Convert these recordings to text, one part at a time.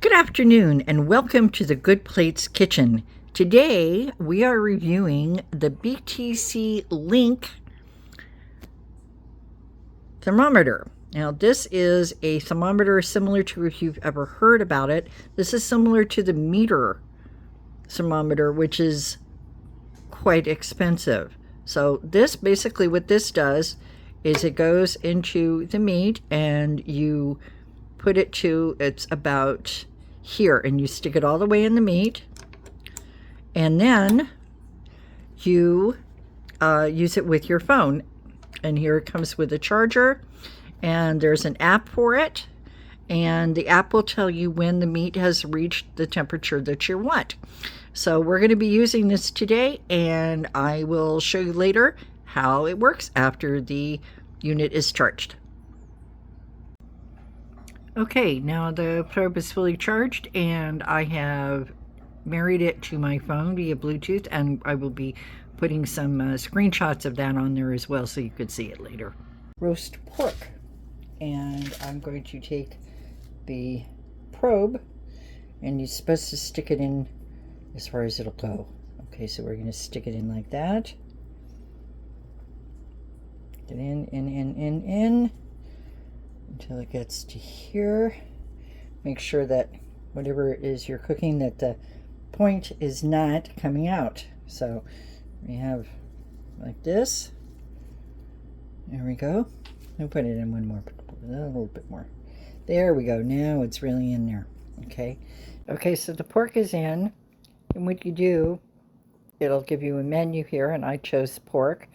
Good afternoon and welcome to the Good Plates Kitchen. Today we are reviewing the BtcLink thermometer. Now this is a thermometer similar to, if you've ever heard about it, this is similar to the meter thermometer, which is quite expensive. So this basically, what this does is it goes into the meat and you put it to, it's about here, and you stick it all the way in the meat, and then you use it with your phone. And here it comes with a charger, and there's an app for it, and the app will tell you when the meat has reached the temperature that you want. So we're going to be using this today, and I will show you later how it works after the unit is charged. Okay, now the probe is fully charged and I have married it to my phone via Bluetooth, and I will be putting some screenshots of that on there as well so you could see it later. Roast pork, and I'm going to take the probe, and you're supposed to stick it in as far as it'll go. Okay, so we're going to stick it in like that. Get in until it gets to here. Make sure that whatever it is you're cooking, that the point is not coming out. So we have like this. There we go. I'll put it in one more, a little bit more. There we go. Now it's really in there. Okay. Okay, so the pork is in, and what you do, it'll give you a menu here, and I chose pork,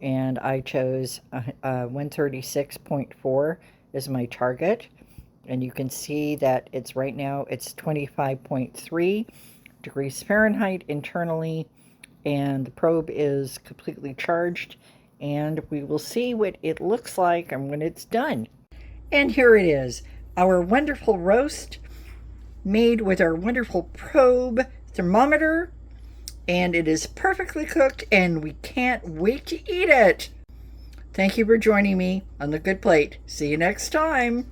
and I chose 136.4 is my target, and you can see that it's right now it's 25.3 degrees Fahrenheit internally, and the probe is completely charged, and we will see what it looks like and when it's done. And here it is, our wonderful roast made with our wonderful probe thermometer, and it is perfectly cooked and we can't wait to eat it. Thank you for joining me on The Good Plate. See you next time.